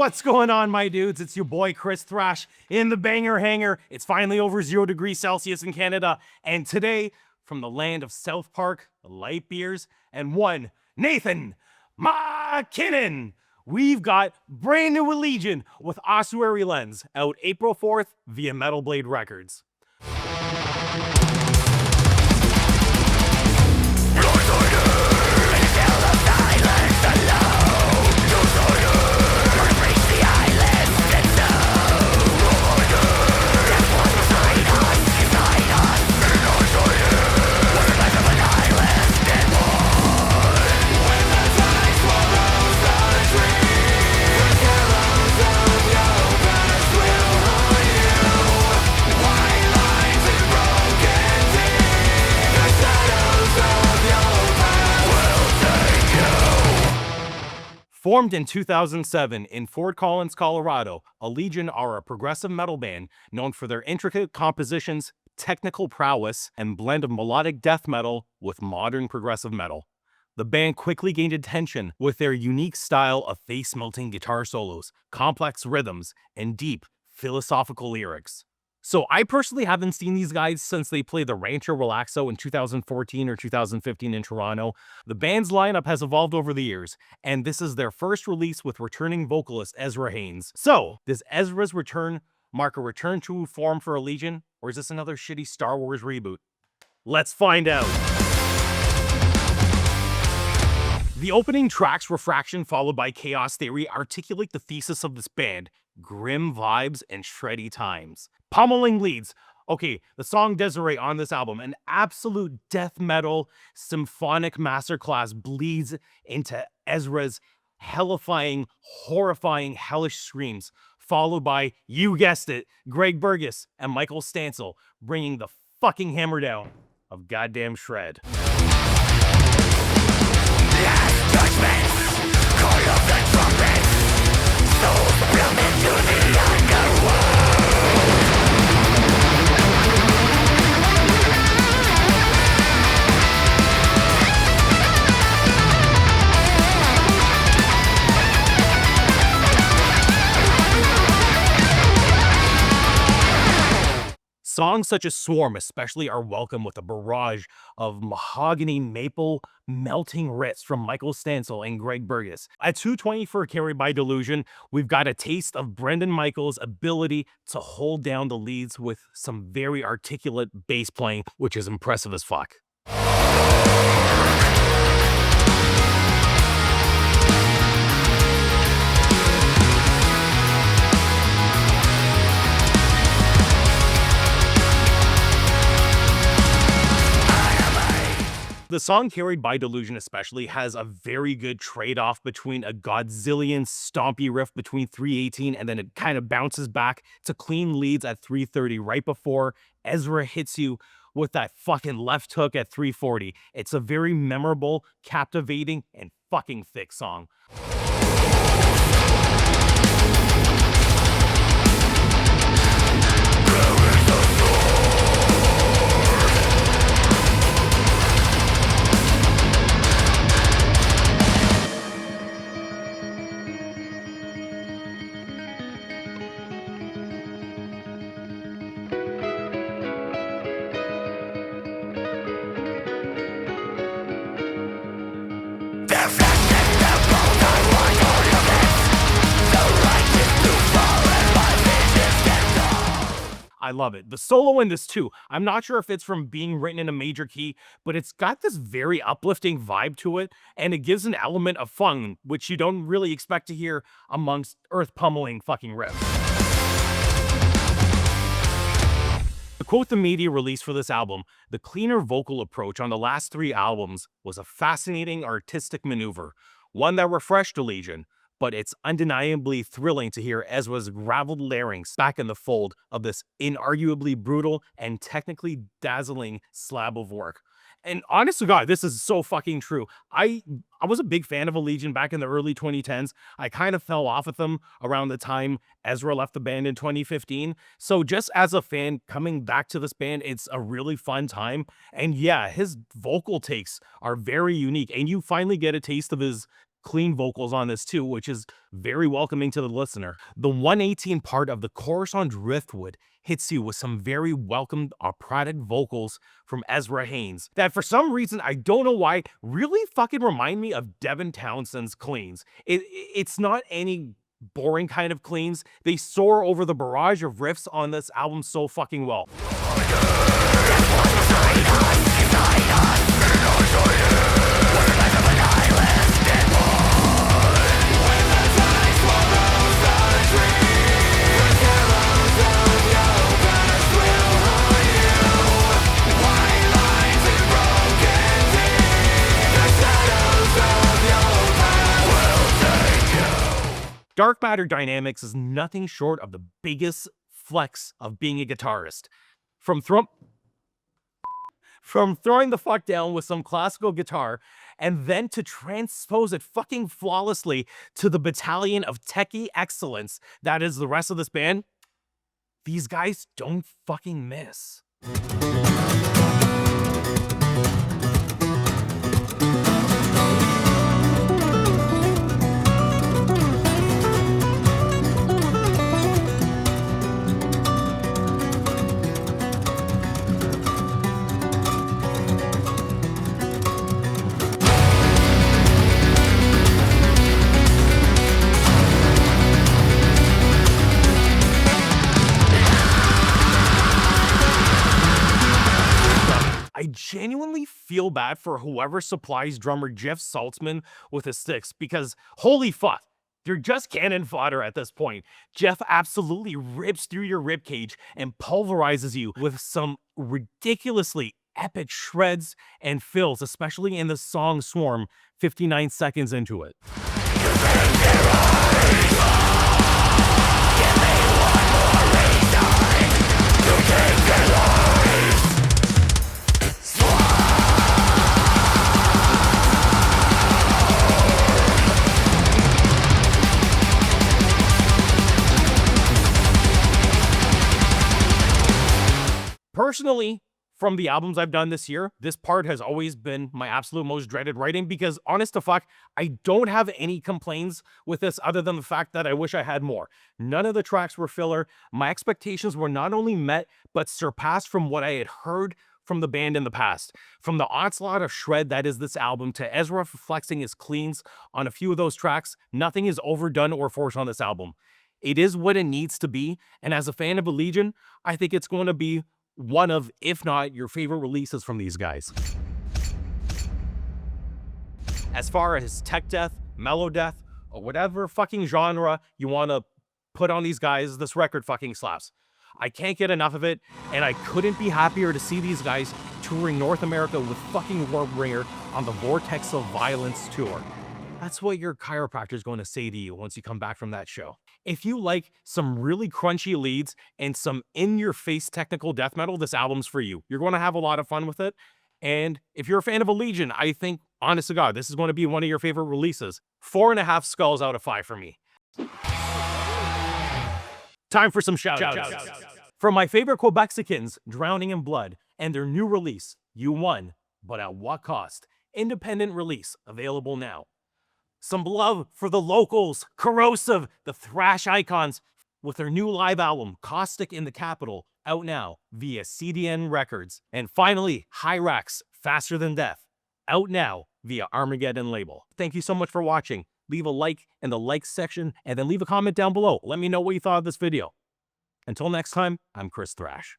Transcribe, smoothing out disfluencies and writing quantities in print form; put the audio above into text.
What's going on, my dudes? It's your boy Chris Thrash in the Banger Hangar. It's finally over 0 degrees Celsius in Canada. And today, from the land of South Park, the light beers, and one Nathan McKinnon, we've got brand new Allegaeon with Ossuary Lens out April 4th via Metal Blade Records. Formed in 2007 in Fort Collins, Colorado, Allegaeon are a progressive metal band known for their intricate compositions, technical prowess, and blend of melodic death metal with modern progressive metal. The band quickly gained attention with their unique style of face-melting guitar solos, complex rhythms, and deep, philosophical lyrics. So I personally haven't seen these guys since they played the Rancho Relaxo in 2014 or 2015 in Toronto. The band's lineup has evolved over the years, and this is their first release with returning vocalist Ezra Haynes. So, does Ezra's return mark a return to form for Allegaeon, or is this another shitty Star Wars reboot? Let's find out. The opening tracks, Refraction followed by Chaos Theory, articulate the thesis of this band: grim vibes and shreddy times. Pummeling leads. Okay, the song Desiree on this album, an absolute death metal symphonic masterclass, bleeds into Ezra's hellifying, horrifying, hellish screams, followed by, you guessed it, Greg Burgess and Michael Stansel bringing the fucking hammer down of goddamn shred. Last judgments, call of the trumpets, souls bloom into the underworld. Songs such as Swarm especially are welcome with a barrage of mahogany maple melting riffs from Michael Stansel and Greg Burgess. At 2:20 for Carried by Delusion, we've got a taste of Brendan Michaels' ability to hold down the leads with some very articulate bass playing, which is impressive as fuck. The song Carried by Delusion especially has a very good trade-off between a Godzillion stompy riff between 3:18 and then it kind of bounces back to clean leads at 3:30 right before Ezra hits you with that fucking left hook at 3:40. It's a very memorable, captivating, and fucking thick song. I love it. The solo in this too, I'm not sure if it's from being written in a major key, but it's got this very uplifting vibe to it, and it gives an element of fun, which you don't really expect to hear amongst earth-pummeling fucking riffs. To quote the media release for this album, the cleaner vocal approach on the last 3 albums was a fascinating artistic maneuver, one that refreshed Allegaeon, but it's undeniably thrilling to hear Ezra's graveled larynx back in the fold of this inarguably brutal and technically dazzling slab of work. And honest to God, this is so fucking true. I was a big fan of Allegaeon back in the early 2010s. I kind of fell off with them around the time Ezra left the band in 2015. So just as a fan coming back to this band, it's a really fun time. And yeah, his vocal takes are very unique. And you finally get a taste of his clean vocals on this too, which is very welcoming to the listener. The 118 part of the chorus on Driftwood hits you with some very welcome operatic vocals from Ezra Haynes that for some reason, I don't know why, really fucking remind me of Devin Townsend's cleans. It's not any boring kind of cleans. They soar over the barrage of riffs on this album so fucking well. Dark Matter Dynamics is nothing short of the biggest flex of being a guitarist. From throwing the fuck down with some classical guitar and then to transpose it fucking flawlessly to the battalion of techie excellence that is the rest of this band, these guys don't fucking miss. I genuinely feel bad for whoever supplies drummer Jeff Saltzman with his sticks because holy fuck, they're just cannon fodder at this point. Jeff absolutely rips through your ribcage and pulverizes you with some ridiculously epic shreds and fills, especially in the song Swarm, 59 seconds into it. Personally, from the albums I've done this year, this part has always been my absolute most dreaded writing because, honest to fuck, I don't have any complaints with this other than the fact that I wish I had more. None of the tracks were filler. My expectations were not only met, but surpassed from what I had heard from the band in the past. From the onslaught of shred that is this album to Ezra flexing his cleans on a few of those tracks, nothing is overdone or forced on this album. It is what it needs to be, and as a fan of Allegaeon, I think it's going to be one of, if not your favorite releases from these guys. As far as tech death, mellow death, or whatever fucking genre you want to put on these guys, this record fucking slaps. I can't get enough of it, and I couldn't be happier to see these guys touring North America with fucking Warbringer on the Vortex of Violence tour. That's what your chiropractor is going to say to you once you come back from that show. If you like some really crunchy leads and some in-your-face technical death metal, this album's for you. You're going to have a lot of fun with it. And if you're a fan of Allegaeon, I think, honest to God, this is going to be one of your favorite releases. 4.5 skulls out of 5 for me. Time for some shout-outs. From my favorite Quebecicans, Drowning in Blood, and their new release, You Won, But At What Cost? Independent release, available now. Some love for the locals, Corrosive, the thrash icons, with their new live album, Caustic in the Capital, out now via CDN Records. And finally, Hyrax, Faster Than Death, out now via Armageddon label. Thank you so much for watching. Leave a like in the like section, and then leave a comment down below. Let me know what you thought of this video. Until next time, I'm Chris Thrash.